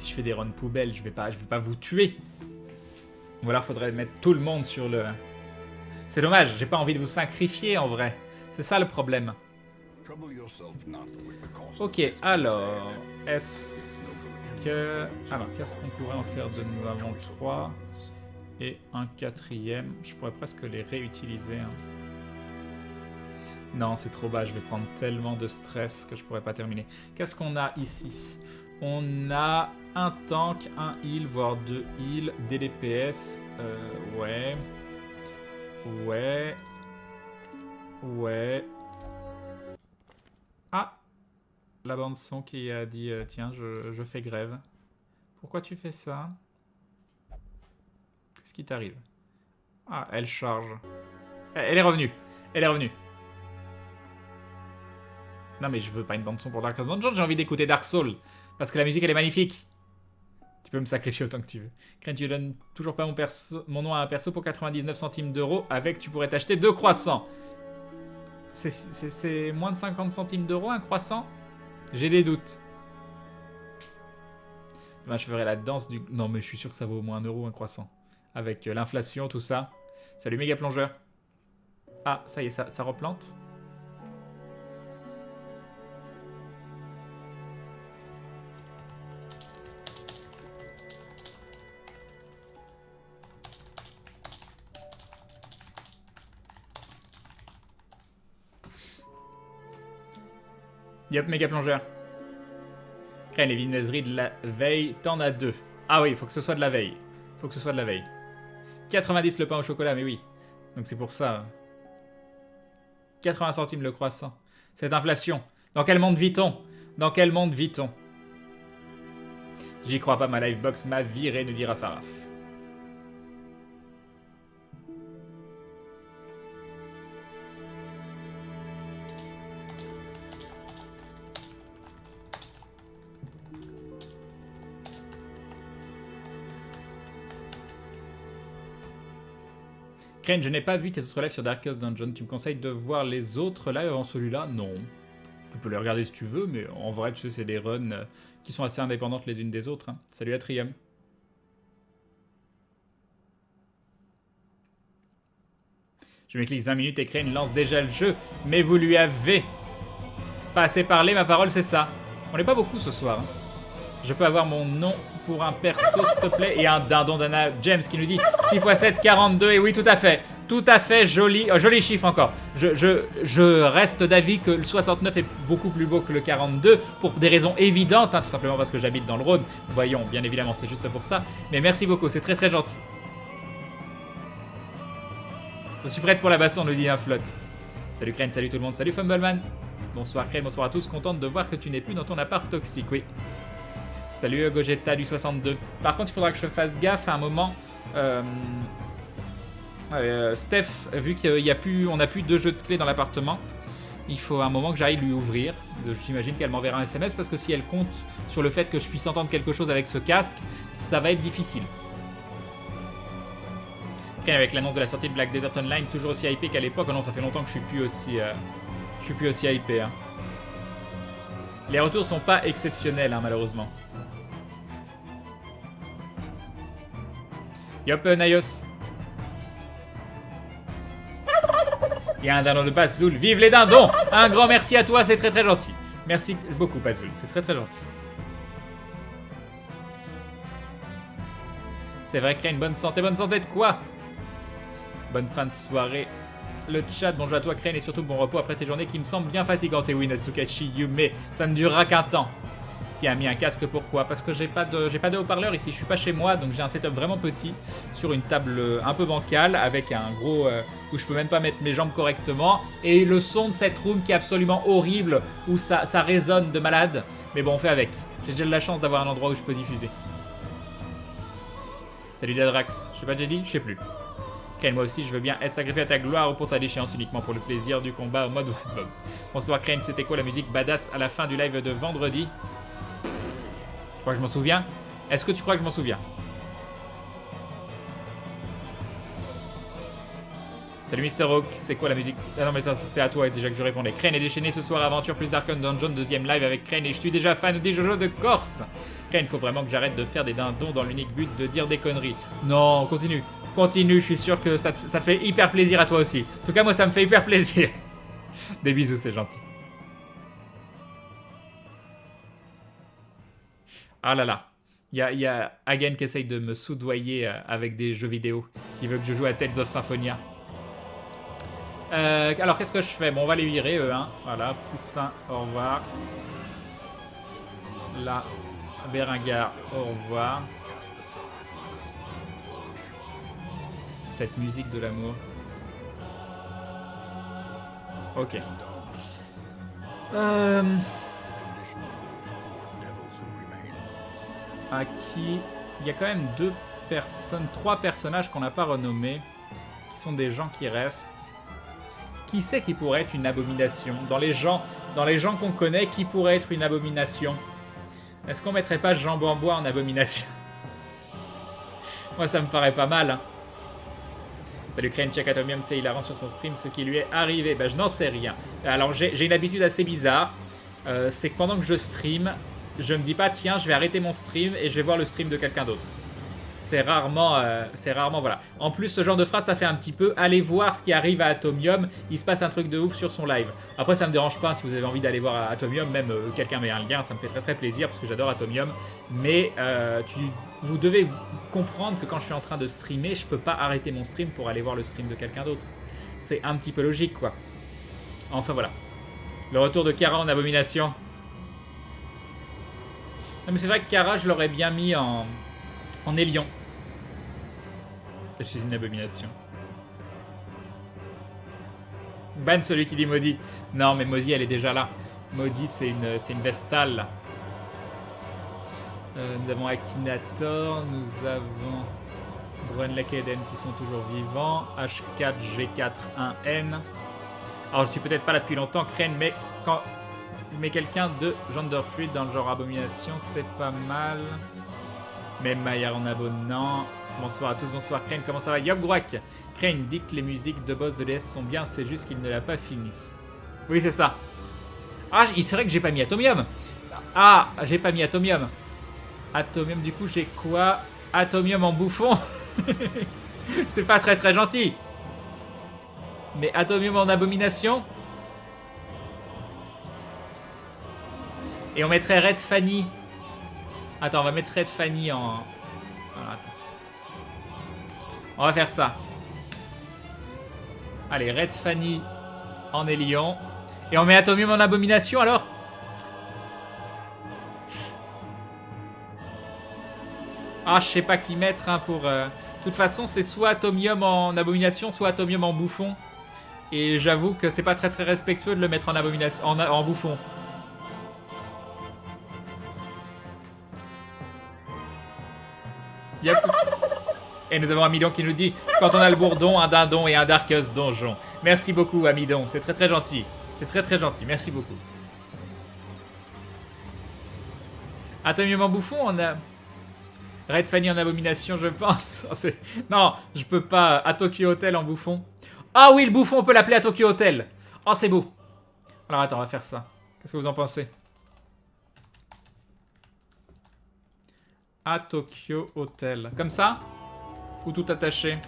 Si je fais des runs poubelles, je vais pas vous tuer. Ou alors faudrait mettre tout le monde sur le... C'est dommage, j'ai pas envie de vous sacrifier en vrai. C'est ça le problème. Ok, alors... Est-ce que... Alors, qu'est-ce qu'on pourrait en faire de nous? Avons 3 et un 4e. Je pourrais presque les réutiliser. Hein. Non, c'est trop bas, je vais prendre tellement de stress que je pourrais pas terminer. Qu'est-ce qu'on a ici? On a un tank, un heal, voire 2 heals, des DPS. Ouais. Ouais. Ouais. Ah! La bande son qui a dit tiens, je fais grève. Pourquoi tu fais ça? Qu'est-ce qui t'arrive? Ah, elle charge. Elle est revenue. Elle est revenue. Non mais je veux pas une bande son pour Darkest Dungeon, j'ai envie d'écouter Dark Souls. Parce que la musique elle est magnifique. Tu peux me sacrifier autant que tu veux. Crane, tu donnes toujours pas mon nom à un perso pour 99 centimes d'euros. Avec, tu pourrais t'acheter 2 croissants. C'est moins de 50 centimes d'euros un croissant? J'ai des doutes. Demain, je ferai la danse du... Non mais je suis sûr que ça vaut au moins 1 euro un croissant. Avec l'inflation, tout ça. Salut méga plongeur. Ah, ça y est, ça replante. Yop, méga plongeur. Crane, les viennoiseries de la veille, t'en as 2. Ah oui, il faut que ce soit de la veille. Faut que ce soit de la veille. 90 le pain au chocolat, mais oui. Donc c'est pour ça. 80 centimes le croissant. Cette inflation. Dans quel monde vit-on? Dans quel monde vit-on? J'y crois pas, ma livebox m'a viré, nous dira Faraf. Crane, je n'ai pas vu tes autres lives sur Darkest Dungeon. Tu me conseilles de voir les autres lives avant celui-là? Non. Tu peux les regarder si tu veux, mais en vrai, tu sais, c'est des runs qui sont assez indépendantes les unes des autres. Hein. Salut Atrium. Je m'éclipse 20 minutes et Crane lance déjà le jeu. Mais vous lui avez pas assez parlé, ma parole, c'est ça. On n'est pas beaucoup ce soir. Hein. Je peux avoir mon nom pour un perso, s'il te plaît. Et un dindon d'Anna James qui nous dit 6 x 7, 42. Et oui, tout à fait. Tout à fait joli. Joli chiffre encore. Je reste d'avis que le 69 est beaucoup plus beau que le 42. Pour des raisons évidentes. Hein, tout simplement parce que j'habite dans le Rhône. Voyons, bien évidemment, c'est juste pour ça. Mais merci beaucoup. C'est très très gentil. Je suis prête pour la baston, nous dit un flotte. Salut Crane, salut tout le monde. Salut Fumbleman. Bonsoir Crane, bonsoir à tous. Contente de voir que tu n'es plus dans ton appart toxique. Oui. Salut Gogeta du 62. Par contre, il faudra que je fasse gaffe à un moment. Steph, vu qu'on n'a plus de jeux de clés dans l'appartement, il faut un moment que j'aille lui ouvrir. J'imagine qu'elle m'enverra un SMS parce que si elle compte sur le fait que je puisse entendre quelque chose avec ce casque, ça va être difficile. Avec l'annonce de la sortie de Black Desert Online, toujours aussi hypé qu'à l'époque. Oh non, ça fait longtemps que je suis plus aussi hypé. Hein. Les retours sont pas exceptionnels, hein, malheureusement. Yop, Nayos. Il y a un dindon de Pazoul. Vive les dindons! Un grand merci à toi, c'est très très gentil. Merci beaucoup, Pazoul. C'est très très gentil. C'est vrai qu'il y a une bonne santé. Bonne santé de quoi? Bonne fin de soirée. Le chat, bonjour à toi Crane et surtout bon repos après tes journées qui me semblent bien fatigantes. Et oui, Natsukashi Yume, ça ne durera qu'un temps. Qui a mis un casque, pourquoi? Parce que j'ai pas de haut-parleur ici, je suis pas chez moi, donc j'ai un setup vraiment petit sur une table un peu bancale avec un gros où je peux même pas mettre mes jambes correctement et le son de cette room qui est absolument horrible où ça résonne de malade. Mais bon, on fait avec. J'ai déjà de la chance d'avoir un endroit où je peux diffuser. Salut Dadrax, je sais pas déjà dit, je sais plus. Crane, moi aussi, je veux bien être sacrifié à ta gloire ou pour ta déchéance uniquement pour le plaisir du combat au mode Bob. Bonsoir Crane, c'était quoi la musique badass à la fin du live de vendredi? Je crois que je m'en souviens. Est-ce que tu crois que je m'en souviens? Salut Mister Hawk, c'est quoi la musique? Ah non mais ça c'était à toi déjà que je répondais. Crane est déchaîné ce soir, aventure plus Dark Dungeon, deuxième live avec Crane et je suis déjà fan des Jojo de Corse. Crane, faut vraiment que j'arrête de faire des dindons dans l'unique but de dire des conneries. Non, continue, continue, je suis sûr que ça te fait hyper plaisir à toi aussi. En tout cas moi ça me fait hyper plaisir. Des bisous, c'est gentil. Ah là là. Il y a Hagen qui essaye de me soudoyer avec des jeux vidéo. Il veut que je joue à Tales of Symphonia. Alors qu'est-ce que je fais? Bon, on va les virer eux, hein. Voilà, Poussin, au revoir. Là, Beringard, au revoir. Cette musique de l'amour. Ok. À qui... Il y a quand même trois personnages qu'on n'a pas renommés, qui sont des gens qui restent. Qui sait qui pourrait être une abomination? Dans les gens qu'on connaît, qui pourrait être une abomination? Est-ce qu'on mettrait pas Jean Bambois en abomination? Moi, ça me paraît pas mal. Hein. Salut Crane, check Atomium, c'est hilarant sur son stream ce qui lui est arrivé. Ben, je n'en sais rien. Alors, j'ai une habitude assez bizarre. C'est que pendant que je stream, je me dis pas, tiens, je vais arrêter mon stream et je vais voir le stream de quelqu'un d'autre. C'est rarement, voilà. En plus, ce genre de phrase, ça fait un petit peu allez voir ce qui arrive à Atomium. Il se passe un truc de ouf sur son live. Après, ça me dérange pas si vous avez envie d'aller voir Atomium. Même quelqu'un met un lien, ça me fait très très plaisir parce que j'adore Atomium. Mais vous devez comprendre que quand je suis en train de streamer, je peux pas arrêter mon stream pour aller voir le stream de quelqu'un d'autre. C'est un petit peu logique, quoi. Enfin, voilà. Le retour de Kara en abomination. Non, mais c'est vrai que Kara, je l'aurais bien mis en Élion. Je suis une abomination. Ban celui qui dit maudit. Non, mais maudit, elle est déjà là. Maudit, c'est une vestale. Nous avons Akinator, nous avons Groenlek et Eden qui sont toujours vivants. H4, G4, 1N. Alors, je suis peut-être pas là depuis longtemps, Crane, mais quand... Mais quelqu'un de genderfluid dans le genre abomination, c'est pas mal. Même Maillard en abonnant. Bonsoir à tous, bonsoir Crane, comment ça va? Yop Grouac. Crane dit que les musiques de boss de DS sont bien, c'est juste qu'il ne l'a pas fini. Oui, c'est ça. Ah, c'est vrai que j'ai pas mis Atomium. Ah, j'ai pas mis Atomium. Atomium, du coup, j'ai quoi? Atomium en bouffon. C'est pas très très gentil. Mais Atomium en abomination. Et on mettrait Red Fanny. Attends, on va mettre Red Fanny en... Alors, attends. On va faire ça. Allez, Red Fanny en Élion. Et on met Atomium en abomination, alors? Ah, je sais pas qui mettre hein, pour... De toute façon, c'est soit Atomium en abomination, soit Atomium en bouffon. Et j'avoue que c'est pas très très respectueux de le mettre en abomination, en bouffon. Yep. Et nous avons Amidon qui nous dit quand on a le bourdon, un dindon et un Darkus donjon. Merci beaucoup Amidon, c'est très très gentil. C'est très très gentil, merci beaucoup. Atomium en bouffon, on a... Red Fanny en abomination, je pense. Non, je peux pas. À Tokyo Hotel en bouffon. Ah oui, le bouffon, on peut l'appeler à Tokyo Hotel. Oh, c'est beau. Alors attends, on va faire ça. Qu'est-ce que vous en pensez? À Tokyo Hotel. Comme ça? Ou tout attaché?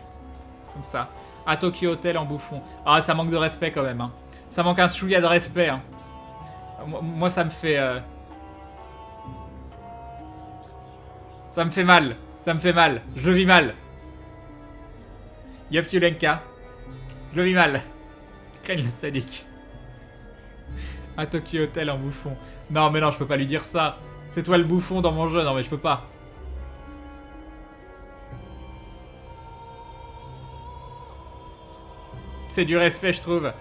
Comme ça. À Tokyo Hotel en bouffon. Ah, ça manque de respect quand même. Hein. Ça manque un chouïa de respect. Hein. Moi, ça me fait... Ça me fait mal. Ça me fait mal. Je le vis mal. Yop Tulenka. Je le vis mal. Craigne le sadique. À Tokyo Hotel en bouffon. Non, mais non, je peux pas lui dire ça. C'est toi le bouffon dans mon jeu. Non, mais je peux pas. C'est du respect, je trouve.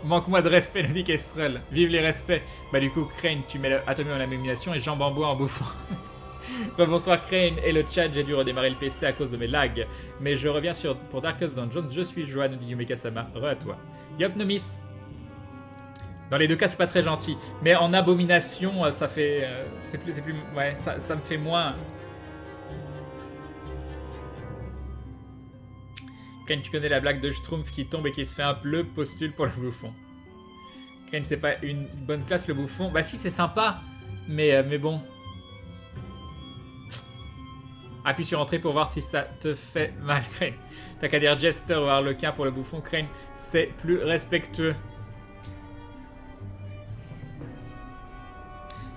Manque-moi de respect, nous dit Kestrel. Vive les respects. Bah, du coup, Crane, tu mets Atomium en abomination et Jean Bambois en bouffon. Bah, bonsoir Crane et le chat, j'ai dû redémarrer le PC à cause de mes lags. Mais je reviens pour Darkest Dungeon, je suis Joanne, dit Yumeka-sama. Re à toi. Yop Nomis. Dans les deux cas, c'est pas très gentil. Mais en abomination, ça fait... c'est plus... Ouais, ça me fait moins... Crane, tu connais la blague de Schtroumpf qui tombe et qui se fait un pleu, postule pour le bouffon. Crane, c'est pas une bonne classe le bouffon. Bah si, c'est sympa, mais bon. Appuie sur entrée pour voir si ça te fait mal, Crane. T'as qu'à dire Jester ou Harlequin pour le bouffon, Crane. C'est plus respectueux.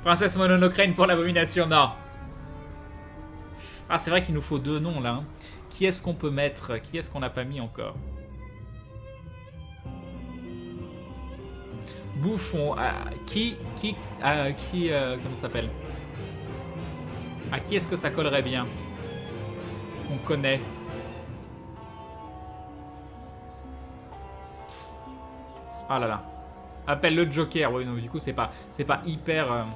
Princesse Mononocrane pour l'abomination, non. Ah, c'est vrai qu'il nous faut 2 noms, là. Hein. Qui est-ce qu'on peut mettre? Qui est-ce qu'on n'a pas mis encore? Bouffon. Comment ça s'appelle? À qui est-ce que ça collerait bien? Qu'on connaît. Ah là là. Appelle le Joker. Oui, non, du coup, c'est pas hyper...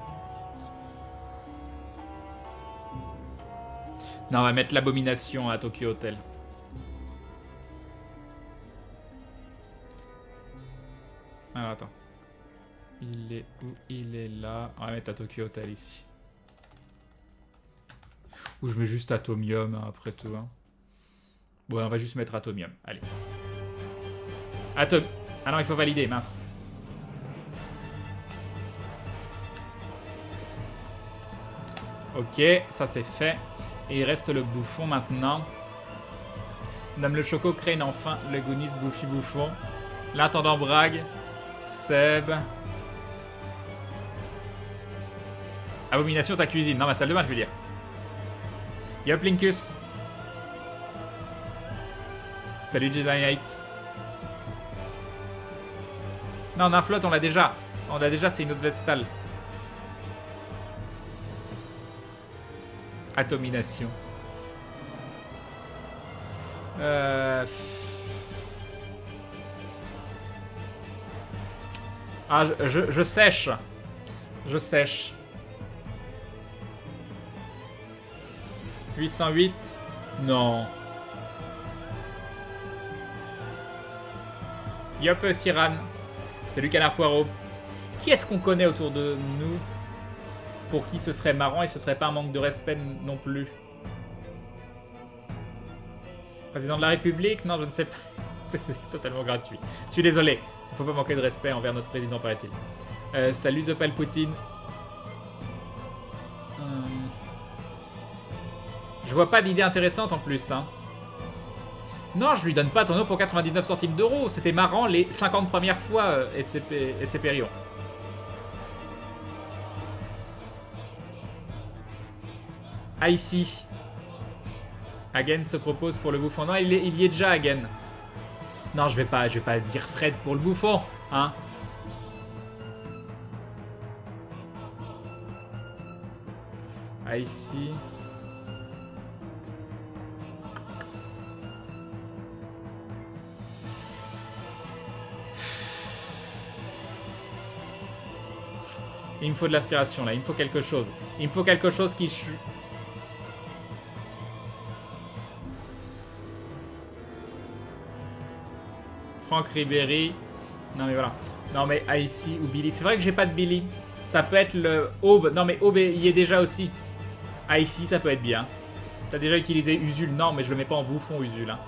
Non, on va mettre l'abomination à Tokyo Hotel. Alors, attends. Il est où? Il est là. On va mettre à Tokyo Hotel ici. Ou je mets juste Atomium, hein, après tout. Hein. Bon, on va juste mettre Atomium. Allez. Ah non, il faut valider, mince. Ok, ça c'est fait. Et il reste le bouffon maintenant. Nomme le Choco, Crane enfin, le Goonies, Bouffi Bouffon. L'intendant Bragg. Seb. Abomination ta cuisine. Non, ma salle de bain, je veux dire. Yop, Linkus. Salut, Jedi Knight. Non, Nymflotte, on l'a déjà. On l'a déjà, c'est une autre Vestal. Atomination. Ah, je sèche. Je sèche. 808. Non. Yop, Siran. Salut, Canard Poirot. Qui est-ce qu'on connaît autour de nous pour qui ce serait marrant et ce serait pas un manque de respect non plus? Président de la République? Non, je ne sais pas. C'est totalement gratuit. Je suis désolé. Il ne faut pas manquer de respect envers notre président, paraît-il. Salut The Palpatine. Je vois pas d'idée intéressante en plus. Hein. Non, je lui donne pas ton eau pour 99 centimes d'euros. C'était marrant les 50 premières fois, etc. Périon. Ah, ici. Hagen se propose pour le bouffon. Non, il y est déjà, Hagen. Non, je vais pas dire Fred pour le bouffon, hein. Ah, ici. Il me faut de l'aspiration, là. Il me faut quelque chose. Il me faut quelque chose qui... Franck Ribéry. Non mais voilà. Non mais ici ou Billy. C'est vrai que j'ai pas de Billy. Ça peut être le Aube. Non mais Aube y est déjà aussi. Ici ça peut être bien. T'as déjà utilisé Usul? Non mais je le mets pas en bouffon Usul. Hein.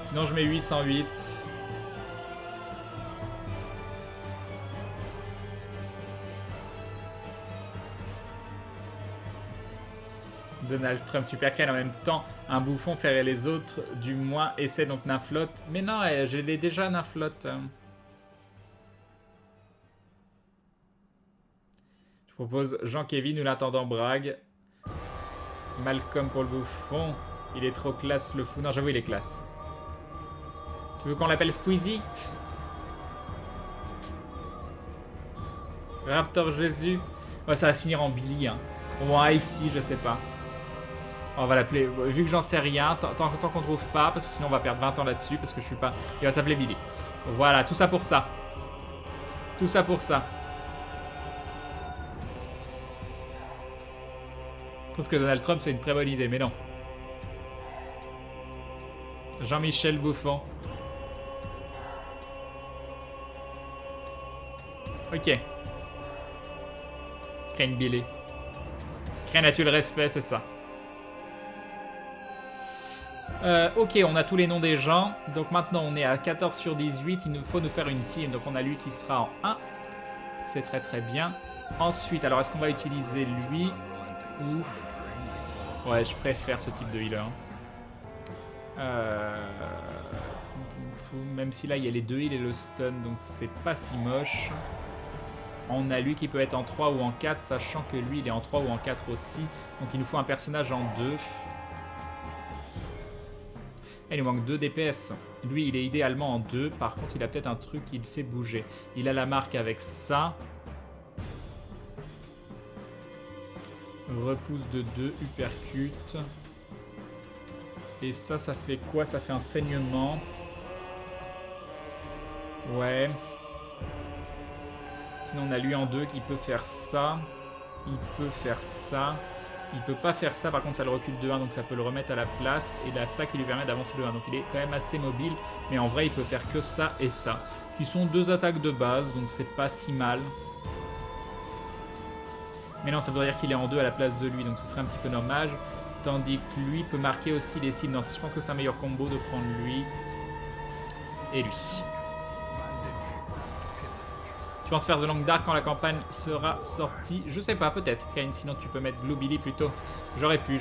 Sinon je mets 808. Donald Trump, super crème en même temps. Un bouffon ferait les autres, du moins essaie donc Nymflotte. Mais non, je l'ai déjà Nymflotte. Je propose Jean-Kévin ou l'intendant Bragg. Malcolm pour le bouffon. Il est trop classe le fou. Non, j'avoue, il est classe. Tu veux qu'on l'appelle Squeezie? Raptor Jésus. Ouais, ça va se finir en Billy. Hein. Au moins ici, je sais pas. On va l'appeler, vu que j'en sais rien, tant qu'on trouve pas, parce que sinon on va perdre 20 ans là-dessus, parce que je suis pas... Il va s'appeler Billy. Voilà, tout ça pour ça. Tout ça pour ça. Je trouve que Donald Trump c'est une très bonne idée, mais non. Jean-Michel Bouffon. Ok. Crane Billy. Crane a-tu le respect, c'est ça. Ok, on a tous les noms des gens. Donc maintenant, on est à 14 sur 18. Il nous faut nous faire une team. Donc on a lui qui sera en 1. C'est très très bien. Ensuite, alors est-ce qu'on va utiliser lui ou... Ouais, je préfère ce type de healer. Même si là, il y a les 2 heals et le stun. Donc c'est pas si moche. On a lui qui peut être en 3 ou en 4. Sachant que lui, il est en 3 ou en 4 aussi. Donc il nous faut un personnage en 2. Il nous manque 2 DPS. Lui, il est idéalement en 2. Par contre, il a peut-être un truc qui le fait bouger. Il a la marque avec ça. Repousse de 2, uppercut. Et ça fait quoi? Ça fait un saignement. Ouais. Sinon, on a lui en 2 qui peut faire ça. Il peut faire ça. Il peut pas faire ça, par contre ça le recule de 1, donc ça peut le remettre à la place. Et là, ça qui lui permet d'avancer de 1. Donc il est quand même assez mobile, mais en vrai il peut faire que ça et ça. Qui sont 2 attaques de base, donc c'est pas si mal. Mais non, ça voudrait dire qu'il est en 2 à la place de lui, donc ce serait un petit peu dommage. Tandis que lui peut marquer aussi les cibles. Non, je pense que c'est un meilleur combo de prendre lui et lui. Tu penses faire The Long Dark quand la campagne sera sortie? Je sais pas, peut-être. Kane, sinon tu peux mettre Glue Billy plutôt. J'aurais pu.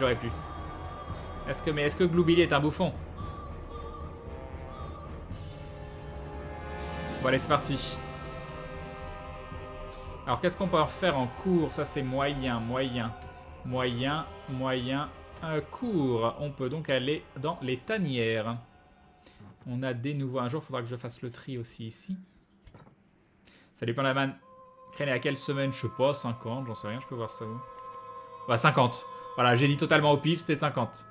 Est-ce que Glue Billy est un bouffon? Bon, allez, c'est parti. Alors, qu'est-ce qu'on peut en faire en cours? Ça, c'est moyen. Court. On peut donc aller dans les tanières. On a des nouveaux. Un jour, il faudra que je fasse le tri aussi ici. Ça dépend de la man. Crane à quelle semaine? Je sais pas, 50, j'en sais rien, je peux voir ça où. Ouais, 50. Voilà, j'ai dit totalement au pif, c'était 50.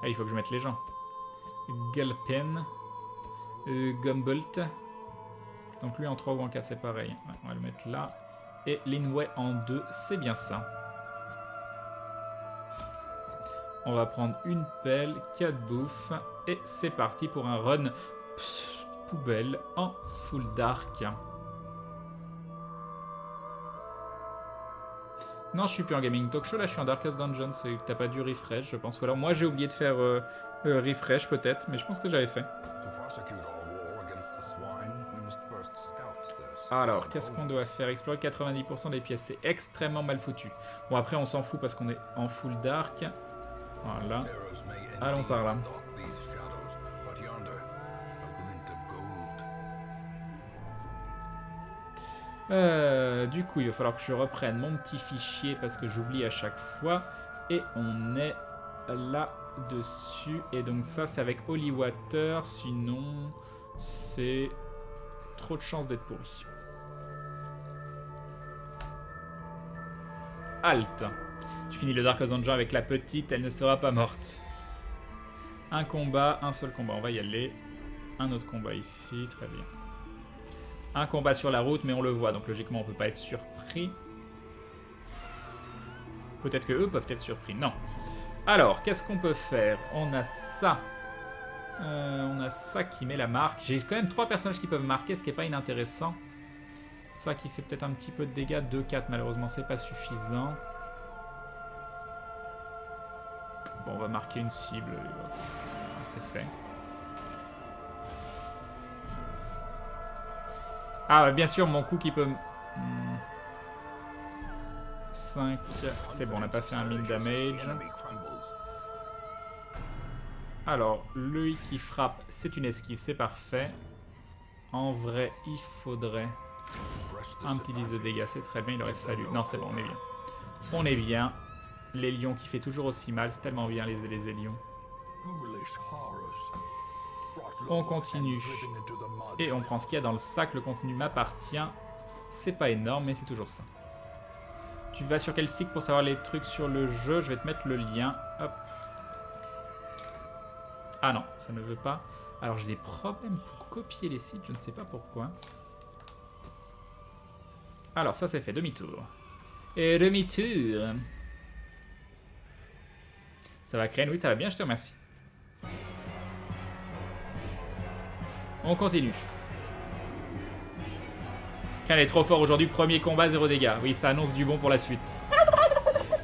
Ah, il faut que je mette les gens. Gulpen. Gumbolt. Donc lui en 3 ou en 4, c'est pareil. Ouais, on va le mettre là. Et Linway en 2, c'est bien ça. On va prendre une pelle, 4 bouffes. Et c'est parti pour un run poubelle en full dark. Non, je suis plus en gaming talk show, là je suis en Darkest Dungeon. T'as pas dû refresh, je pense. Ou alors moi j'ai oublié de faire refresh peut-être, mais je pense que j'avais fait. Alors, qu'est-ce qu'on doit faire? Explorer 90% des pièces, c'est extrêmement mal foutu. Bon, après on s'en fout parce qu'on est en full dark. Voilà. Allons par là. Du coup, il va falloir que je reprenne mon petit fichier parce que j'oublie à chaque fois. Et on est là-dessus. Et donc ça, c'est avec Holy Water. Sinon, c'est trop de chances d'être pourri. Halt. Tu finis le Darkest Dungeon avec la petite, elle ne sera pas morte. Un combat, un seul combat. On va y aller. Un autre combat ici, très bien. Un combat sur la route, mais on le voit, donc logiquement on peut pas être surpris. Peut-être que eux peuvent être surpris, non. Alors, qu'est-ce qu'on peut faire? On a ça. On a ça qui met la marque. J'ai quand même 3 personnages qui peuvent marquer, ce qui n'est pas inintéressant. Ça qui fait peut-être un petit peu de dégâts. 2-4, malheureusement, c'est pas suffisant. Bon, on va marquer une cible. C'est fait. Ah, bien sûr, mon coup qui peut... 5... C'est bon, on n'a pas fait un min damage. Alors, lui qui frappe, c'est une esquive, c'est parfait. En vrai, il faudrait... un petit 10 de dégâts, c'est très bien, il aurait fallu... Non, c'est bon, on est bien. On est bien. Les lions qui fait toujours aussi mal, c'est tellement bien les lions. On continue. Et on prend ce qu'il y a dans le sac, le contenu m'appartient. C'est pas énorme, mais c'est toujours ça. Tu vas sur quel site pour savoir les trucs sur le jeu? Je vais te mettre le lien. Hop. Ah non, ça ne veut pas. Alors j'ai des problèmes pour copier les sites, je ne sais pas pourquoi. Alors ça c'est fait, demi-tour. Et demi-tour. Ça va Crane? Oui, ça va bien, je te remercie. On continue. Crane est trop fort aujourd'hui, premier combat, 0 dégâts. Oui, ça annonce du bon pour la suite.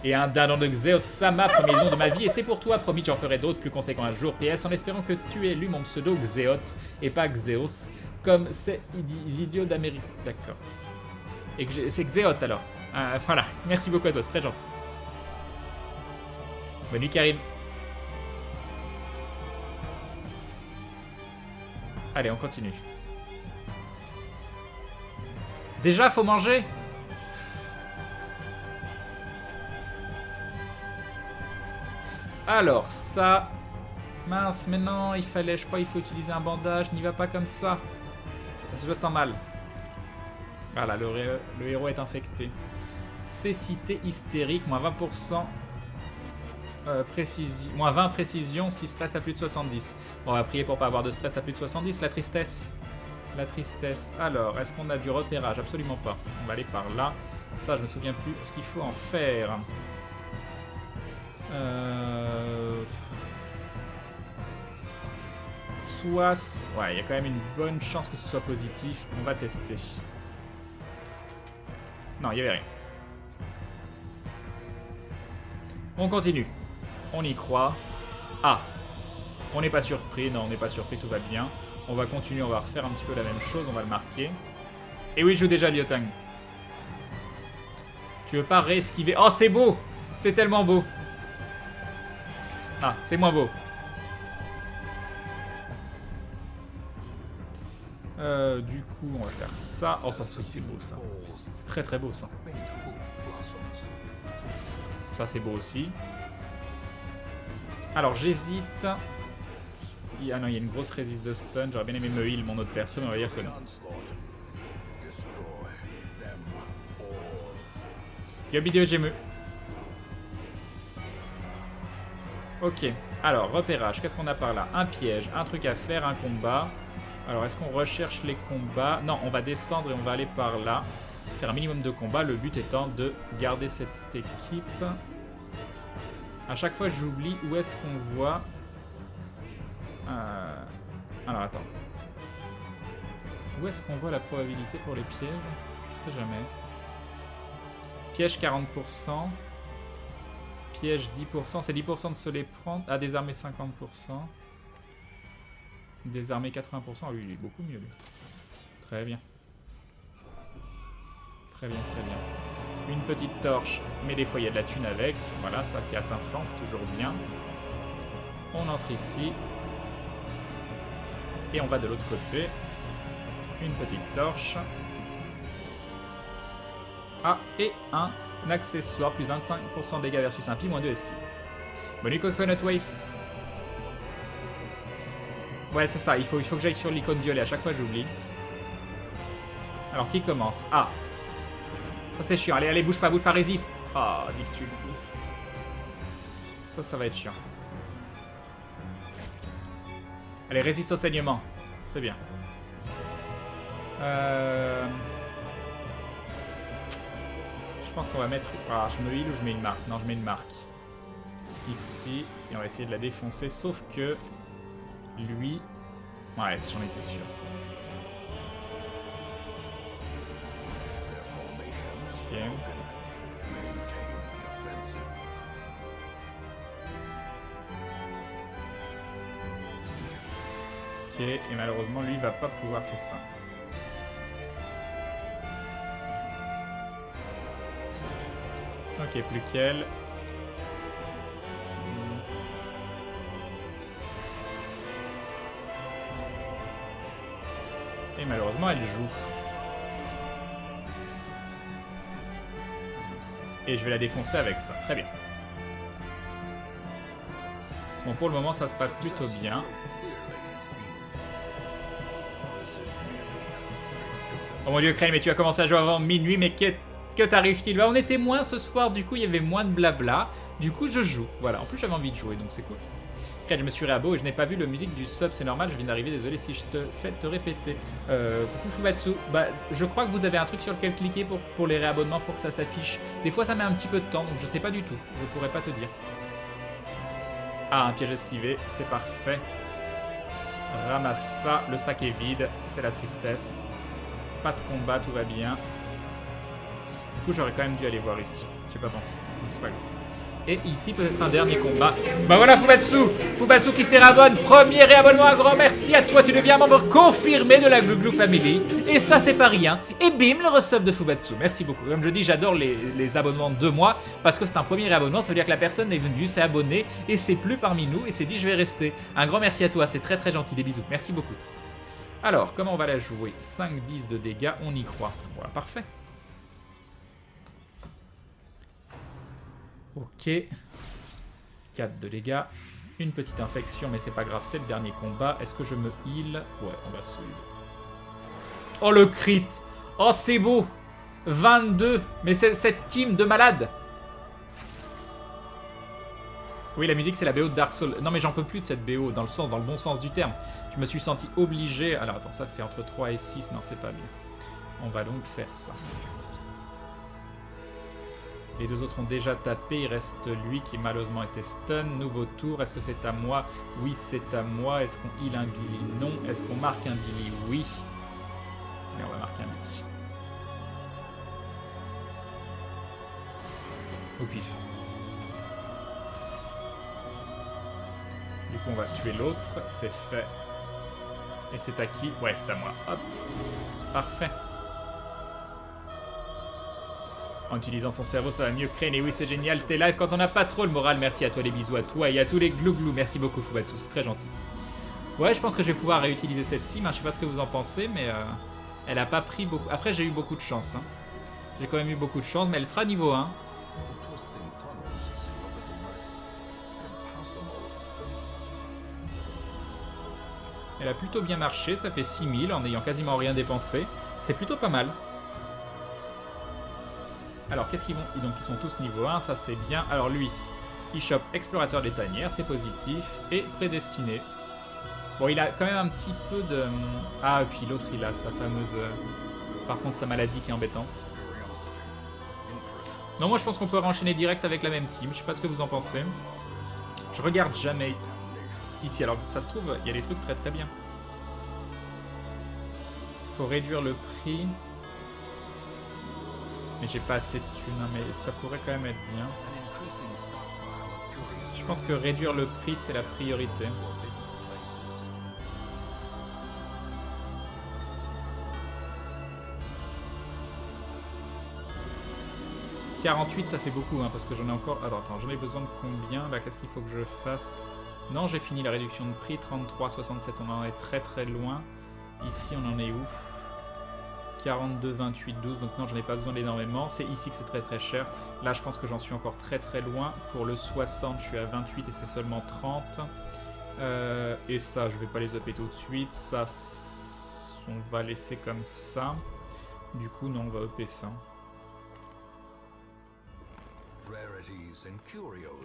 Et un dindon de Xeoth Sama, premier lion de ma vie, et c'est pour toi, promis, j'en ferai d'autres plus conséquents un jour. PS, en espérant que tu aies lu mon pseudo Xeoth, et pas Xeos, comme ces idiots d'Amérique. D'accord. Et que c'est Xeoth alors. Voilà, merci beaucoup à toi, c'est très gentil. Bonne nuit Karim. Allez, on continue. Déjà, faut manger. Alors, ça... Mince, mais non, il fallait... Je crois qu'il faut utiliser un bandage. N'y va pas comme ça. Je le sens mal. Voilà, le héros est infecté. Cécité hystérique, moins 20%. Moins 20 précision si stress à plus de 70. Bon, on va prier pour pas avoir de stress à plus de 70. La tristesse. La tristesse. Alors, est-ce qu'on a du repérage? Absolument pas. On va aller par là. Ça, je me souviens plus ce qu'il faut en faire. Soit... Ouais, il y a quand même une bonne chance que ce soit positif. On va tester. Non, il n'y avait rien. On continue. On y croit. Ah, on n'est pas surpris. Non, on n'est pas surpris, tout va bien. On va continuer, on va refaire un petit peu la même chose. On va le marquer. Et oui, je joue déjà Liotang. Tu veux pas réesquiver? Oh, c'est beau! C'est tellement beau. Ah, c'est moins beau. Du coup, on va faire ça. Oh, ça, c'est beau, ça. C'est très très beau, ça. Ça, c'est beau aussi. Alors, j'hésite. Ah non, il y a une grosse résiste de stun. J'aurais bien aimé me heal mon autre perso, mais on va dire que non. Yobideo Gemu. Ok. Alors, repérage. Qu'est-ce qu'on a par là? Un piège, un truc à faire, un combat. Alors, est-ce qu'on recherche les combats? Non, on va descendre et on va aller par là. Faire un minimum de combats. Le but étant de garder cette équipe. À chaque fois, j'oublie où est-ce qu'on voit... Alors, attends. Où est-ce qu'on voit la probabilité pour les pièges? Je sais jamais. Piège 40%. Piège 10%. C'est 10% de se les prendre. Ah, désarmer 50%. Désarmer 80%. Ah oui, il est beaucoup mieux, lui. Très bien. Très bien, très bien. Une petite torche, mais des fois il y a de la thune avec. Voilà, ça qui a 500, c'est toujours bien. On entre ici. Et on va de l'autre côté. Une petite torche. Ah, et un accessoire, plus 25% de dégâts versus impie, moins 2 esquive. Bonne nuit, Coconut Wave. Ouais, c'est ça, il faut que j'aille sur l'icône violet, à chaque fois j'oublie. Alors, qui commence? Ah, ça c'est chiant, allez, allez, bouge pas, résiste. Oh, dis que tu existes. Ça va être chiant. Allez, résiste au saignement. C'est bien. Je pense qu'on va mettre... Ah, je me heal ou je mets une marque? Non, je mets une marque. Ici. Et on va essayer de la défoncer. Sauf que... Lui... Ouais, j'en étais sûr. Ok. Ok, et malheureusement, lui, il va pas pouvoir, c'est ça. Ok, plus qu'elle. Et malheureusement, elle joue. Et je vais la défoncer avec ça. Très bien. Bon, pour le moment, ça se passe plutôt bien. Oh mon dieu, Crane, mais tu as commencé à jouer avant minuit, mais que t'arrive-t-il? Bah, on était moins ce soir, du coup, il y avait moins de blabla. Du coup, je joue. Voilà, en plus, j'avais envie de jouer, donc c'est cool. Crane, je me suis réabo et je n'ai pas vu le musique du sub, c'est normal, je viens d'arriver, désolé si je te fais te répéter. Coucou Fumatsu, bah, je crois que vous avez un truc sur lequel cliquer pour les réabonnements pour que ça s'affiche. Des fois, ça met un petit peu de temps, donc je sais pas du tout, je pourrais pas te dire. Ah, un piège esquivé, c'est parfait. Ramasse ça, le sac est vide, c'est la tristesse. Pas de combat, tout va bien. Du coup, j'aurais quand même dû aller voir ici. J'ai pas pensé. C'est pas grave. Et ici, peut-être un dernier combat. Bah voilà, Fubatsu qui s'y rabonne. Premier réabonnement, un grand merci à toi. Tu deviens un membre confirmé de la Glu Family. Et ça, c'est pas rien. Et bim, le resub de Fubatsu. Merci beaucoup. Comme je dis, j'adore les abonnements de 2 mois. Parce que c'est un premier réabonnement. Ça veut dire que la personne est venue, s'est abonnée. Et c'est plus parmi nous. Et s'est dit, je vais rester. Un grand merci à toi. C'est très très gentil. Des bisous. Merci beaucoup. Alors, comment on va la jouer? 5-10 de dégâts. On y croit. Voilà, parfait. Ok. 4 de dégâts. Une petite infection, mais c'est pas grave, c'est le dernier combat. Est-ce que je me heal? Ouais, on va se heal. Oh, le crit! Oh, c'est beau! 22! Mais c'est cette team de malades! Oui, la musique, c'est la BO de Dark Souls. Non, mais j'en peux plus de cette BO, dans le bon sens du terme. Je me suis senti obligé... Alors, attends, ça fait entre 3 et 6. Non, c'est pas bien. On va donc faire ça. Les deux autres ont déjà tapé, il reste lui qui malheureusement était stun. Nouveau tour, est-ce que c'est à moi? Oui, c'est à moi. Est-ce qu'on heal un Billy? Non. Est-ce qu'on marque un Billy? Oui. Allez, on va marquer un Billy. Au pif. Du coup, on va tuer l'autre. C'est fait. Et c'est à qui? Ouais, c'est à moi. Hop. Parfait. En utilisant son cerveau, ça va mieux. Crane, et oui, c'est génial. T'es live quand on n'a pas trop le moral. Merci à toi, les bisous à toi et à tous les glou-glou. Merci beaucoup, Fubatsu, c'est très gentil. Ouais, je pense que je vais pouvoir réutiliser cette team. Hein. Je sais pas ce que vous en pensez, mais elle a pas pris beaucoup. Après, j'ai eu beaucoup de chance. Hein. J'ai quand même eu beaucoup de chance, mais elle sera niveau 1. Elle a plutôt bien marché. Ça fait 6000 en n'ayant quasiment rien dépensé. C'est plutôt pas mal. Alors, qu'est-ce qu'ils vont... Donc, ils sont tous niveau 1, ça c'est bien. Alors, lui, il chope Explorateur des Tanières, c'est positif. Et Prédestiné. Bon, il a quand même un petit peu de... Ah, et puis l'autre, il a sa fameuse... Par contre, sa maladie qui est embêtante. Non, moi, je pense qu'on peut enchaîner direct avec la même team. Je sais pas ce que vous en pensez. Je regarde jamais ici. Alors, ça se trouve, il y a des trucs très très bien. Faut réduire le prix... Mais j'ai pas assez de thunes, hein, mais ça pourrait quand même être bien. Je pense que réduire le prix, c'est la priorité. « 48, ça fait beaucoup, hein, parce que j'en ai encore... Attends, j'en ai besoin de combien? Là, qu'est-ce qu'il faut que je fasse? Non, j'ai fini la réduction de prix. 33, 67, on en est très très loin. Ici, on en est où? 42, 28, 12, donc non, j'en ai pas besoin d'énormément. C'est ici que c'est très très cher. Là, je pense que j'en suis encore très très loin. Pour le 60, je suis à 28 et c'est seulement 30. Et ça, je vais pas les upper tout de suite. Ça, on va laisser comme ça. Du coup, non, on va upper ça.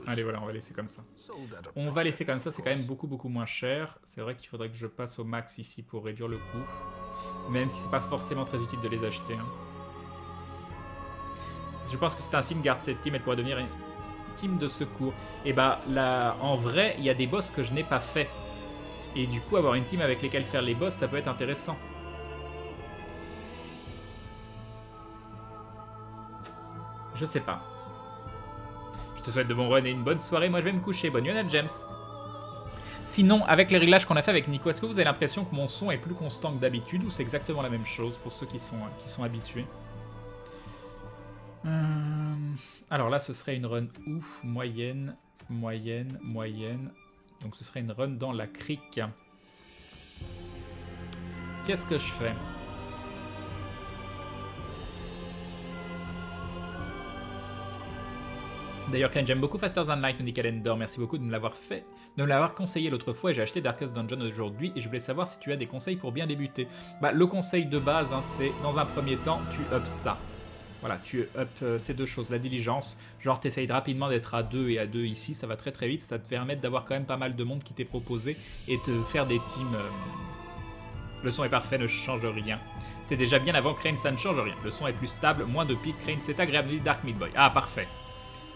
Allez, voilà, on va laisser comme ça. On va laisser comme ça, c'est quand même beaucoup beaucoup moins cher. C'est vrai qu'il faudrait que je passe au max ici pour réduire le coût. Même si c'est pas forcément très utile de les acheter. Hein. Je pense que c'est ainsi que garde cette team, elle pourrait devenir une team de secours. Et bah là, en vrai, il y a des boss que je n'ai pas fait. Et du coup, avoir une team avec lesquelles faire les boss, ça peut être intéressant. Je sais pas. Je te souhaite de bons runs et une bonne soirée. Moi, je vais me coucher. Bonne nuit à James. Sinon, avec les réglages qu'on a fait avec Nico, est-ce que vous avez l'impression que mon son est plus constant que d'habitude ou c'est exactement la même chose pour ceux qui sont habitués? Alors là, ce serait une run ouf, moyenne, moyenne, moyenne. Donc ce serait une run dans la crique. Qu'est-ce que je fais? D'ailleurs, Ken, j'aime beaucoup Faster Than Light, nous dit Calendar. Merci beaucoup de me l'avoir fait, de me l'avoir conseillé l'autre fois. Et j'ai acheté Darkest Dungeon aujourd'hui. Et je voulais savoir si tu as des conseils pour bien débuter. Bah, le conseil de base, hein, c'est dans un premier temps, tu up ça. Voilà, tu up ces deux choses. La diligence, genre tu essayes rapidement d'être à 2 et à 2 ici. Ça va très très vite. Ça te permet d'avoir quand même pas mal de monde qui t'est proposé. Et te faire des teams. Le son est parfait, ne change rien. C'est déjà bien avant Crane, ça ne change rien. Le son est plus stable, moins de pics. Crane, c'est agréable, dit Dark Meat Boy. Ah, parfait.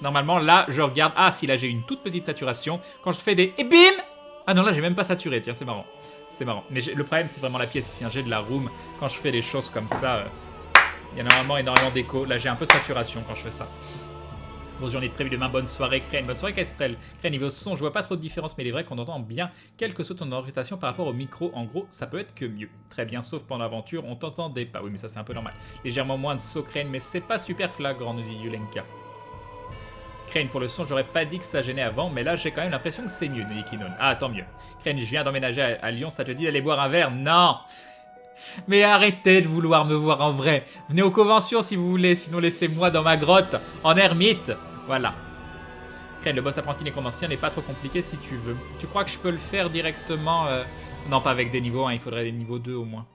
Normalement, là, je regarde... Ah, si, là, j'ai une toute petite saturation. Quand je fais des... Et bim! Ah non, là, j'ai même pas saturé, tiens, c'est marrant. C'est marrant. Mais le problème, c'est vraiment la pièce ici. J'ai de la room. Quand je fais des choses comme ça, il y a normalement énormément d'écho. Là, j'ai un peu de saturation quand je fais ça. Grosse journée de prévu demain, bonne soirée Crane, bonne soirée Kestrel. Crane, niveau son, je vois pas trop de différence, mais il est vrai qu'on entend bien quelque chose ton orientation par rapport au micro. En gros, ça peut être que mieux. Très bien, sauf pendant l'aventure, on t'entendait pas. Oui, mais ça c'est un peu normal. Légèrement moins de saut Crane, mais c'est pas super flagrant, nous dit Yulenka. Crane, pour le son, j'aurais pas dit que ça gênait avant, mais là j'ai quand même l'impression que c'est mieux, nous dit Kinon. Ah, tant mieux. Crane, je viens d'emménager à Lyon, ça te dit d'aller boire un verre? Non! Mais arrêtez de vouloir me voir en vrai. Venez aux conventions si vous voulez, sinon laissez-moi dans ma grotte, en ermite. Voilà. Crane, le boss apprenti nécromancien n'est pas trop compliqué si tu veux. Tu crois que je peux le faire directement Non, pas avec des niveaux 1, il faudrait des niveaux 2 au moins.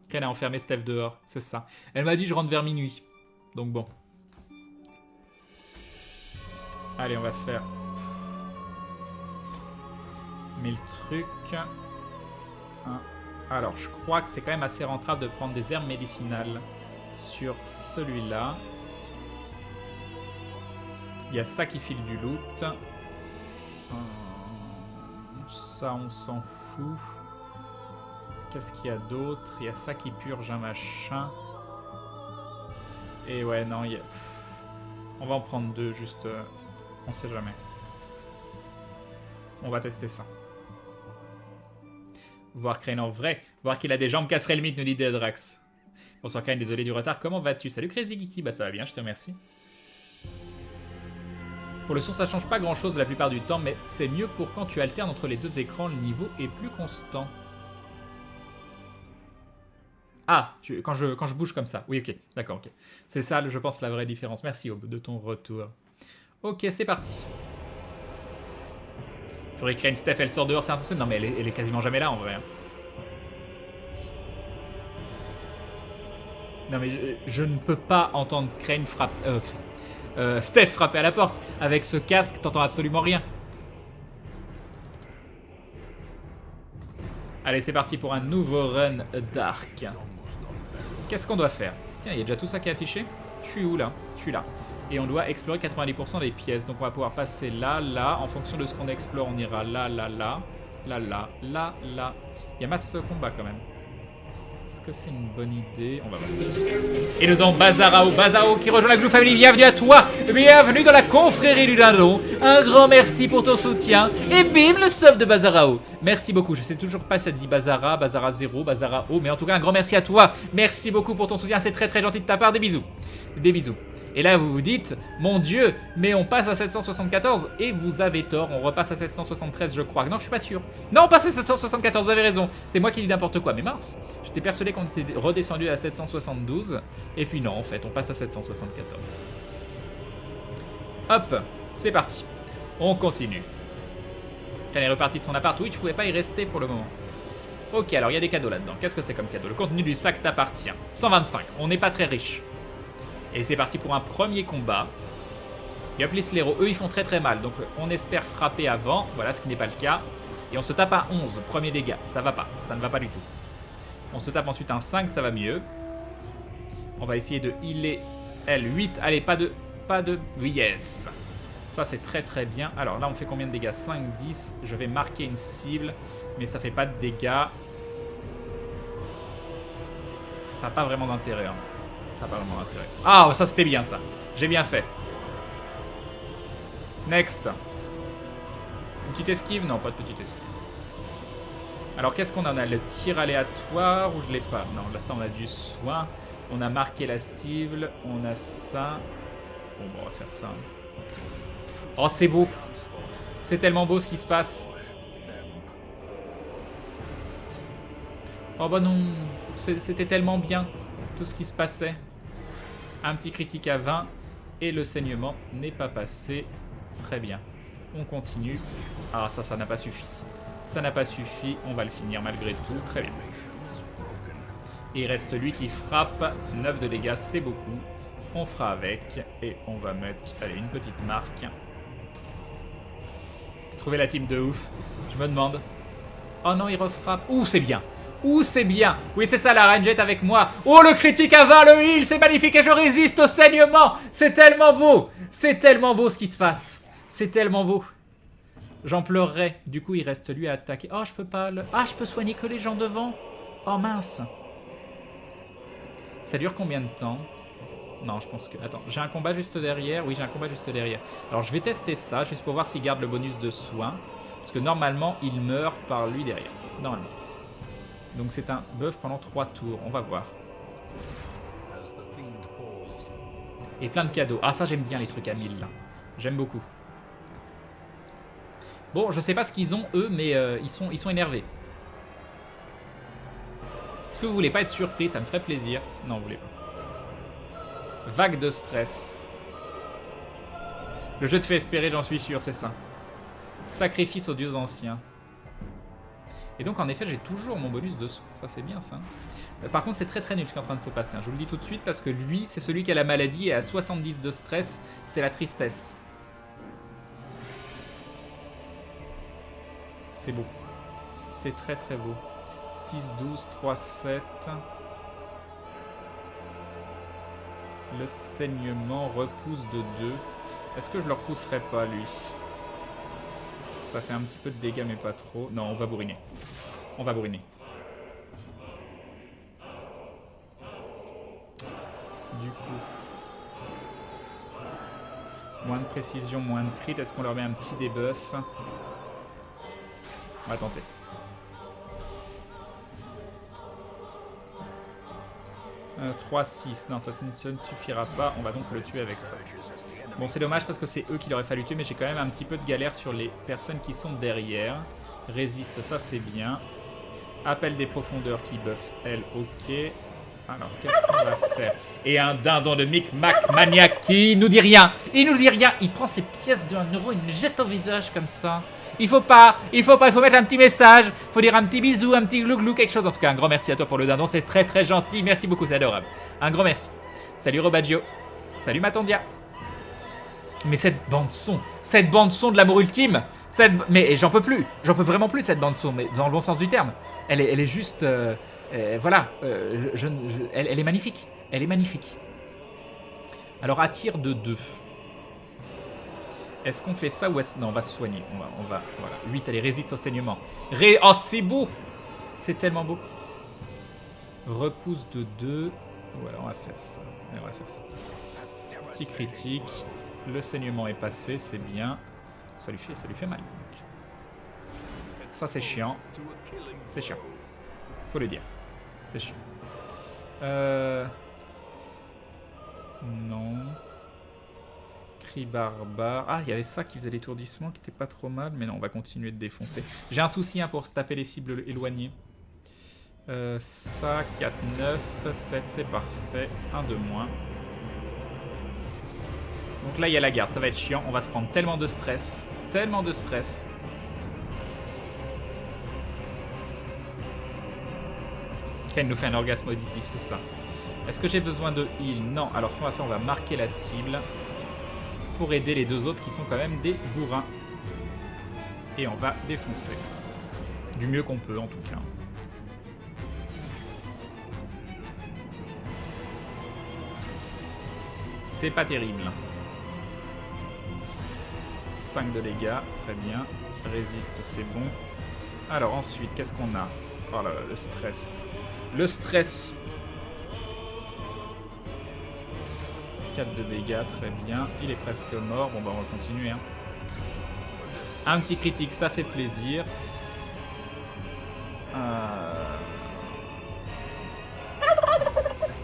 Crane a enfermé Steph dehors, c'est ça. Elle m'a dit je rentre vers minuit. Donc bon. Allez, on va faire 1000 trucs. Alors, je crois que c'est quand même assez rentable de prendre des herbes médicinales sur celui-là. Il y a ça qui file du loot. Ça, on s'en fout. Qu'est-ce qu'il y a d'autre? Il y a ça qui purge un machin. Et ouais, non, il y a... On va en prendre deux, juste... on sait jamais. On va tester ça. Voir Crane en vrai. Voir qu'il a des jambes casserait le mythe, nous dit Dedrax. Bonsoir Crane, désolé du retard. Comment vas-tu? Salut Crazy Geeky. Bah ça va bien, je te remercie. Pour le son, ça change pas grand-chose la plupart du temps, mais c'est mieux pour quand tu alternes entre les deux écrans, le niveau est plus constant. Ah, quand je bouge comme ça. Oui, ok, d'accord, ok. C'est ça, je pense, la vraie différence. Merci, Aube, de ton retour. Ok, c'est parti. Faudrait Crane, Steph, elle sort dehors, c'est un truc. Non, mais elle est quasiment jamais là, en vrai. Non, mais je ne peux pas entendre Crane frapper... Steph frapper à la porte. Avec ce casque, t'entends absolument rien. Allez, c'est parti pour un nouveau run Dark. Qu'est-ce qu'on doit faire? Tiens, il y a déjà tout ça qui est affiché. Je suis où, là? Je suis là. Et on doit explorer 90% des pièces. Donc on va pouvoir passer là, là. En fonction de ce qu'on explore, on ira là, là, là. Là, là, là, là. Il y a masse combat, quand même. Est-ce que c'est une bonne idée? On va voir. Et nous avons Bazarao. Bazarao qui rejoint la Glue Family. Bienvenue à toi. Bienvenue dans la confrérie du Dindon. Un grand merci pour ton soutien. Et bim, le sub de Bazarao. Merci beaucoup. Je sais toujours pas si ça dit Bazara, Bazara 0, Bazara O. Mais en tout cas, un grand merci à toi. Merci beaucoup pour ton soutien. C'est très très gentil de ta part. Des bisous. Des bisous. Et là, vous vous dites, mon Dieu, mais on passe à 774 et vous avez tort, on repasse à 773, je crois. Non, je suis pas sûr. Non, on passe à 774, vous avez raison. C'est moi qui dis n'importe quoi, mais mince. J'étais persuadé qu'on était redescendu à 772. Et puis non, en fait, on passe à 774. Hop, c'est parti. On continue. Elle est repartie de son appart. Oui, tu pouvais pas y rester pour le moment. Ok, alors il y a des cadeaux là-dedans. Qu'est-ce que c'est comme cadeau? Le contenu du sac t'appartient. 125, on n'est pas très riche. Et c'est parti pour un premier combat. Et hop, les Slero, eux, ils font très très mal. Donc on espère frapper avant. Voilà, ce qui n'est pas le cas. Et on se tape un 11, premier dégât. Ça va pas, ça ne va pas du tout. On se tape ensuite un 5, ça va mieux. On va essayer de healer L8. Allez, pas de... Oui, yes. Ça, c'est très très bien. Alors là, on fait combien de dégâts? 5, 10. Je vais marquer une cible. Mais ça fait pas de dégâts. Ça n'a pas vraiment d'intérêt, hein. Ça n'a pas vraiment d'intérêt. Ah, ça c'était bien ça. J'ai bien fait. Next. Une petite esquive? Non, pas de petite esquive. Alors qu'est-ce qu'on en a? Le tir aléatoire ou je l'ai pas? Non, là ça on a du soin. On a marqué la cible. On a ça. Bon, on va faire ça. Oh, c'est beau. C'est tellement beau ce qui se passe. Oh bah non. C'était tellement bien tout ce qui se passait. Un petit critique à 20 et le saignement n'est pas passé. Très bien. On continue. Ah, ça n'a pas suffi. Ça n'a pas suffi. On va le finir malgré tout. Très bien. Et il reste lui qui frappe. 9 de dégâts, c'est beaucoup. On fera avec. Et on va mettre, allez, une petite marque. Trouver la team de ouf. Je me demande. Oh non, il refrappe. Ouh, c'est bien. Ouh, c'est bien. Oui, c'est ça, la Ranget avec moi. Oh, le critique à 20, le heal, c'est magnifique et je résiste au saignement. C'est tellement beau. C'est tellement beau ce qui se passe. C'est tellement beau. J'en pleurerais. Du coup, il reste lui à attaquer. Oh, je peux pas le... Ah, je peux soigner que les gens devant. Oh, mince. Ça dure combien de temps? Non, je pense que... Attends, j'ai un combat juste derrière. Oui, j'ai un combat juste derrière. Alors, je vais tester ça, juste pour voir s'il garde le bonus de soin. Parce que normalement, il meurt par lui derrière. Normalement. Donc, c'est un buff pendant 3 tours. On va voir. Et plein de cadeaux. Ah, ça, j'aime bien les trucs à 1000, là. J'aime beaucoup. Bon, je sais pas ce qu'ils ont, eux, mais ils sont énervés. Est-ce que vous voulez pas être surpris? Ça me ferait plaisir. Non, vous voulez pas. Vague de stress. Le jeu te fait espérer, j'en suis sûr, c'est ça. Sacrifice aux dieux anciens. Et donc, en effet, j'ai toujours mon bonus de soin. Ça, c'est bien, ça. Par contre, c'est très très nul ce qui est en train de se passer. Je vous le dis tout de suite, parce que lui, c'est celui qui a la maladie et à 70 de stress, c'est la tristesse. C'est beau. C'est très très beau. 6, 12, 3, 7. Le saignement repousse de 2. Est-ce que je le repousserai pas, lui? Ça fait un petit peu de dégâts, mais pas trop. Non, on va bourriner. On va bourriner. Du coup... Moins de précision, moins de crit. Est-ce qu'on leur met un petit debuff? On va tenter. Euh, 3-6. Non, ça ne suffira pas. On va donc le tuer avec ça. Bon, c'est dommage parce que c'est eux qu'il aurait fallu tuer, mais j'ai quand même un petit peu de galère sur les personnes qui sont derrière. Résiste, ça c'est bien. Appel des profondeurs qui buff, elle, ok. Alors, qu'est-ce qu'on va faire? Et un dindon de Micmac maniaque qui nous dit rien. Il nous dit rien. Il prend ses pièces de 1 euro, il me jette au visage comme ça. Il faut pas, il faut mettre un petit message. Il faut dire un petit bisou, un petit glouglou, quelque chose. En tout cas, un grand merci à toi pour le dindon, c'est très très gentil. Merci beaucoup, c'est adorable. Un grand merci. Salut Robaggio. Salut Matondia. Mais cette bande son de l'amour ultime, mais j'en peux plus, j'en peux vraiment plus de cette bande son, mais dans le bon sens du terme. Elle est juste, voilà, elle est magnifique, elle est magnifique. Alors attire de 2. Est-ce qu'on fait ça ou est-ce... Non, on va se soigner, on va, voilà. 8, elle résiste au saignement. Oh, c'est beau, c'est tellement beau. Repousse de 2, voilà, on va faire ça, Petit critique. Le saignement est passé, c'est bien. Ça lui fait mal. Ça, c'est chiant. C'est chiant. Faut le dire. C'est chiant. Non. Cri barbare. Ah, il y avait ça qui faisait l'étourdissement, qui était pas trop mal. Mais non, on va continuer de défoncer. J'ai un souci pour se taper les cibles éloignées. Ça, 4, 9, 7, c'est parfait. Un de moins. Donc là, il y a la garde, ça va être chiant. On va se prendre tellement de stress. Tellement de stress. Ken nous fait un orgasme auditif, c'est ça. Est-ce que j'ai besoin de heal? Non. Alors ce qu'on va faire, on va marquer la cible. Pour aider les deux autres qui sont quand même des bourrins. Et on va défoncer. Du mieux qu'on peut en tout cas. C'est pas terrible. 5 de dégâts, très bien. Résiste, c'est bon. Alors ensuite, qu'est-ce qu'on a? Oh là là, le stress. Le stress. 4 de dégâts, très bien. Il est presque mort. Bon bah on va continuer. Hein. Un petit critique, ça fait plaisir.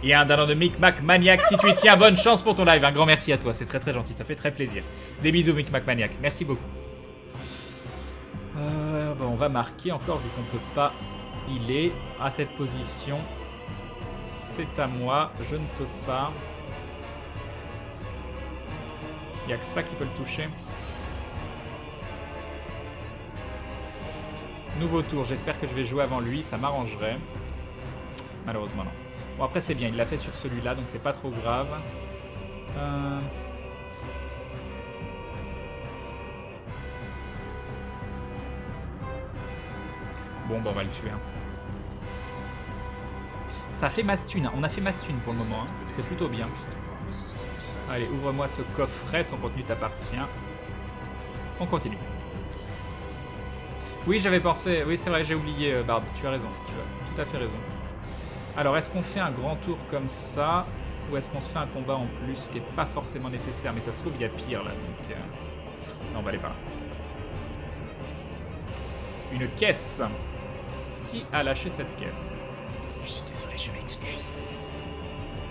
Il y a un dindon de Micmac Maniac. Si tu y tiens, bonne chance pour ton live. Un grand merci à toi, c'est très très gentil, ça fait très plaisir. Des bisous Micmac Maniac, merci beaucoup. Bon, on va marquer encore vu qu'on peut pas healer à cette position. C'est à moi, je ne peux pas. Il n'y a que ça qui peut le toucher. Nouveau tour, j'espère que je vais jouer avant lui, ça m'arrangerait. Malheureusement non. Bon après c'est bien, il l'a fait sur celui-là, donc c'est pas trop grave. Bon bah on va le tuer. Hein. Ça fait Mastune, on a fait Mastune pour le moment, hein. C'est plutôt bien. Allez, ouvre-moi ce coffret, son contenu t'appartient. On continue. Oui, j'avais pensé. Oui, c'est vrai, j'ai oublié, Bard. Tu as raison. Tu as tout à fait raison. Alors, est-ce qu'on fait un grand tour comme ça, ou est-ce qu'on se fait un combat en plus, qui n'est pas forcément nécessaire, mais ça se trouve, il y a pire, là, donc... Non, on va aller par là. Une caisse. Qui a lâché cette caisse? Je suis désolé, je m'excuse.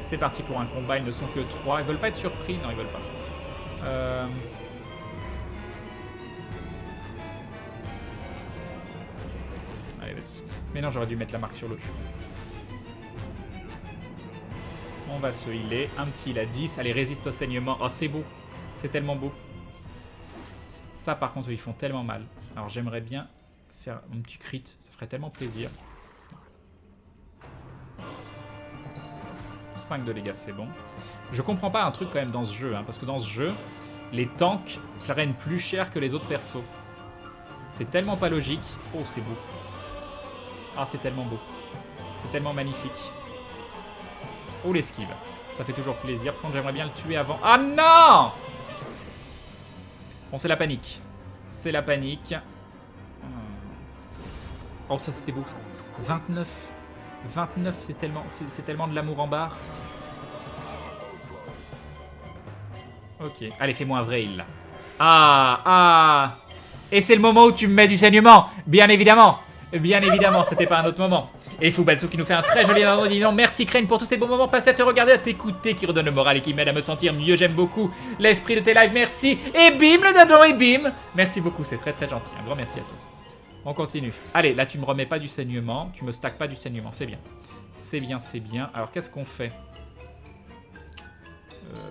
C'est parti pour un combat, ils ne sont que 3. Ils veulent pas être surpris? Non, ils veulent pas. Allez, vas-y. Mais non, j'aurais dû mettre la marque sur l'autre. On va se healer. Un petit heal à 10. Allez, résiste au saignement. Oh, c'est beau. C'est tellement beau. Ça, par contre, ils font tellement mal. Alors, j'aimerais bien faire un petit crit. Ça ferait tellement plaisir. 5 de dégâts, c'est bon. Je comprends pas un truc quand même dans ce jeu. Hein, parce que dans ce jeu, les tanks prennent plus cher que les autres persos. C'est tellement pas logique. Oh, c'est beau. Ah, c'est tellement beau. C'est tellement magnifique. Oh, l'esquive. Ça fait toujours plaisir. Par contre, j'aimerais bien le tuer avant. Ah non! Bon, c'est la panique. C'est la panique. Oh, ça, c'était beau, ça. 29. 29, c'est tellement de l'amour en barre. Ok. Allez, fais-moi un vrai heal, là. Ah! Et c'est le moment où tu me mets du saignement. Bien évidemment. Bien évidemment, c'était pas un autre moment. Et Fubatsu qui nous fait un très joli disant merci Crane pour tous ces bons moments passés à te regarder, à t'écouter, qui redonne le moral et qui m'aide à me sentir mieux. J'aime beaucoup l'esprit de tes lives, merci. Et bim le dindon et bim. Merci beaucoup, c'est très très gentil. Un grand merci à toi. On continue. Allez, là tu me remets pas du saignement, tu me stacks pas du saignement, c'est bien. C'est bien, c'est bien. Alors qu'est-ce qu'on fait?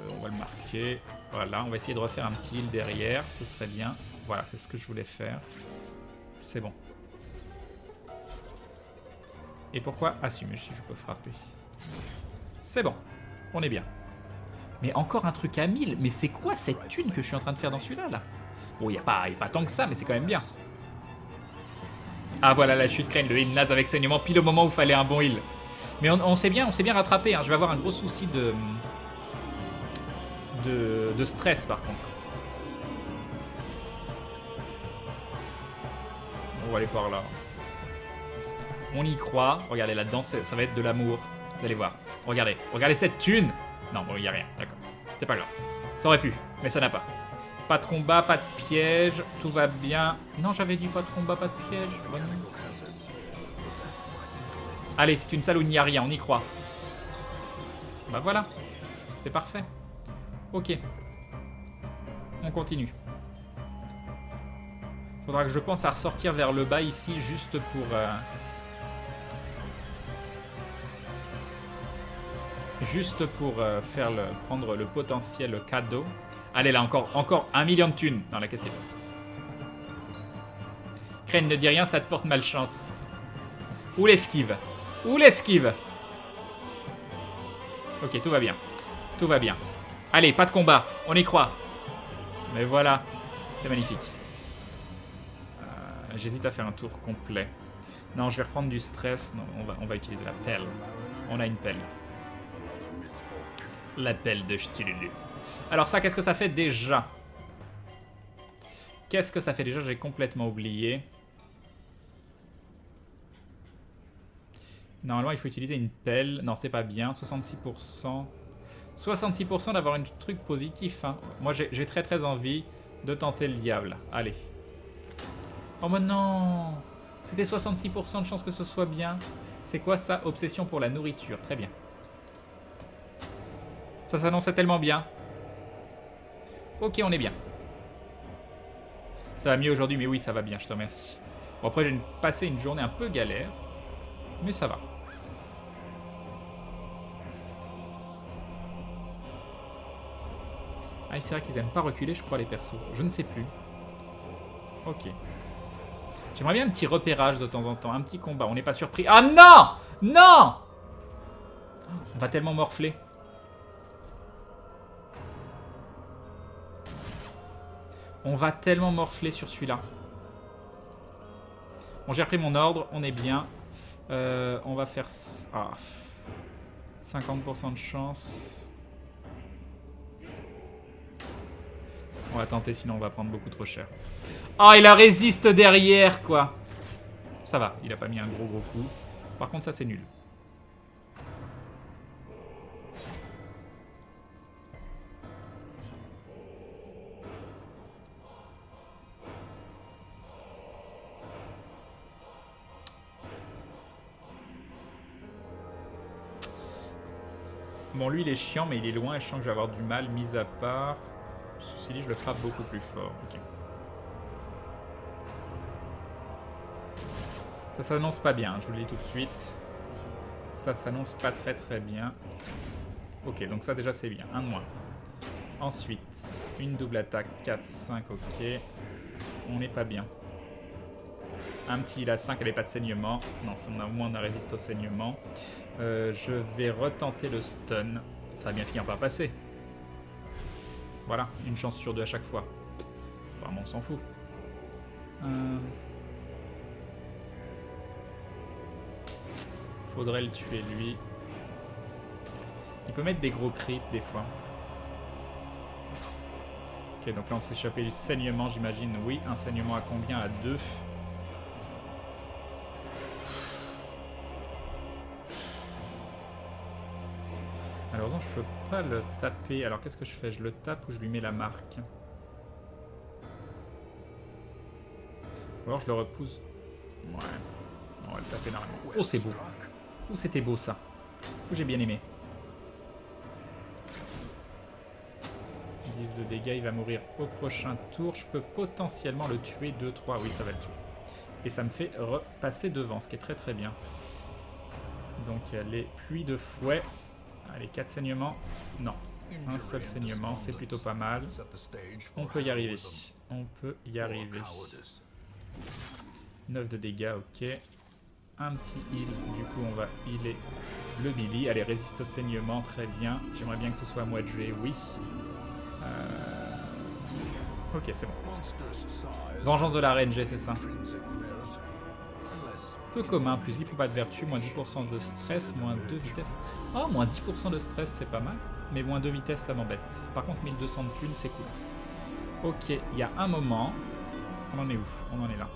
On va le marquer. Voilà, on va essayer de refaire un petit heal derrière, ce serait bien. Voilà, c'est ce que je voulais faire. C'est bon. Et pourquoi assumer si je peux frapper? C'est bon, on est bien. Mais encore un truc à 1000. Mais c'est quoi cette thune que je suis en train de faire dans celui-là là? Bon, il n'y a pas tant que ça, mais c'est quand même bien. Ah voilà la chute Crane, le heal naze avec saignement, pile au moment où il fallait un bon heal. Mais on s'est bien rattrapé. Hein. Je vais avoir un gros souci de stress par contre. On va aller par là. On y croit. Regardez, là-dedans, ça va être de l'amour. Vous allez voir. Regardez cette thune. Non, bon, il n'y a rien. D'accord. C'est pas grave. Ça aurait pu, mais ça n'a pas. Pas de combat, pas de piège. Tout va bien. Non, j'avais dit pas de combat, pas de piège. Bon. Allez, c'est une salle où il n'y a rien. On y croit. Bah voilà. C'est parfait. Ok. On continue. Faudra que je pense à ressortir vers le bas ici, juste pour... Juste pour prendre le potentiel cadeau. Allez là, encore 1 million de thunes. Non, la caisse est bonne. Crane, ne dis rien, ça te porte malchance. Ou l'esquive. Ou l'esquive. Ok, tout va bien. Tout va bien. Allez, pas de combat. On y croit. Mais voilà. C'est magnifique. J'hésite à faire un tour complet. Non, je vais reprendre du stress. Non, on va utiliser la pelle. On a une pelle. La pelle de Cthulhu. Alors ça, qu'est-ce que ça fait déjà? Qu'est-ce que ça fait déjà? J'ai complètement oublié. Normalement, il faut utiliser une pelle. Non, c'était pas bien. 66%. 66% d'avoir un truc positif. Hein. Moi, j'ai très très envie de tenter le diable. Allez. Oh mais non! C'était 66% de chance que ce soit bien. C'est quoi ça? Obsession pour la nourriture. Très bien. Ça s'annonçait tellement bien. Ok, on est bien. Ça va mieux aujourd'hui, mais oui, ça va bien, je te remercie. Bon, après, j'ai passé une journée un peu galère. Mais ça va. Ah, c'est vrai qu'ils aiment pas reculer, je crois, les persos. Je ne sais plus. Ok. J'aimerais bien un petit repérage de temps en temps, un petit combat. On n'est pas surpris. Ah non! Non! On va tellement morfler. On va tellement morfler sur celui-là. Bon, j'ai repris mon ordre, on est bien. On va faire... Ah. 50% de chance. On va tenter, sinon on va prendre beaucoup trop cher. Oh, il a résiste derrière, quoi. Ça va, il a pas mis un gros coup. Par contre, ça, c'est nul. Bon, lui, il est chiant, mais il est loin et je sens que je vais avoir du mal, mis à part... Ceci dit, je le frappe beaucoup plus fort. Ok. Ça s'annonce pas bien, je vous le dis tout de suite. Ça s'annonce pas très bien. Ok, donc ça déjà c'est bien, un de moins. Ensuite, une double attaque, 4, 5, ok. On n'est pas bien. Un petit il a 5, elle n'est pas de saignement. Non, au moins on a résisté au saignement. Je vais retenter le stun. Ça va bien finir par passer. Voilà, une chance sur 2 à chaque fois. Vraiment, on s'en fout. Faudrait le tuer, lui. Il peut mettre des gros crits, des fois. Ok, donc là, on s'est échappé du saignement, j'imagine. Oui, un saignement à combien? À 2. Malheureusement, je peux pas le taper. Alors, qu'est-ce que je fais? Je le tape ou je lui mets la marque? Ou alors, je le repousse. Ouais. On va le taper normalement. Oh, c'est beau. Oh, c'était beau, ça. Oh, j'ai bien aimé. 10 de dégâts, il va mourir au prochain tour. Je peux potentiellement le tuer 2-3. Oui, ça va le tuer. Et ça me fait repasser devant, ce qui est très bien. Donc, il y a les pluies de fouet. Allez, 4 saignements. Non, un seul saignement, c'est plutôt pas mal. On peut y arriver. On peut y arriver. 9 de dégâts, ok. Un petit heal, du coup on va healer le Billy. Allez, résiste au saignement, très bien. J'aimerais bien que ce soit à moi de jouer, oui. Ok, c'est bon. Vengeance de la RNG, c'est ça. Peu commun, plus 10 pour pas de vertu, moins 10% de stress, moins 2 vitesse. Oh, moins 10% de stress, c'est pas mal. Mais moins 2 vitesse, ça m'embête. Par contre, 1200 de thunes, c'est cool. Ok, il y a un moment. On en est où? On en est là.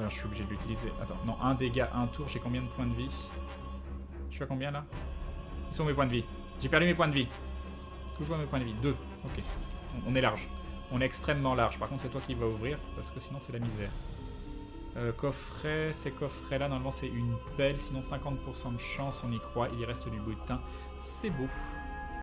Je suis obligé de l'utiliser. Attends, non, un dégât, un tour. J'ai combien de points de vie? Je suis à combien là? Ils sont mes points de vie. J'ai perdu mes points de vie. Toujours mes points de vie. 2. Ok. On est large. On est extrêmement large. Par contre, c'est toi qui vas ouvrir parce que sinon, c'est la misère. Coffret, ces coffrets là, normalement c'est une pelle, sinon 50% de chance, on y croit, il y reste du butin, c'est beau.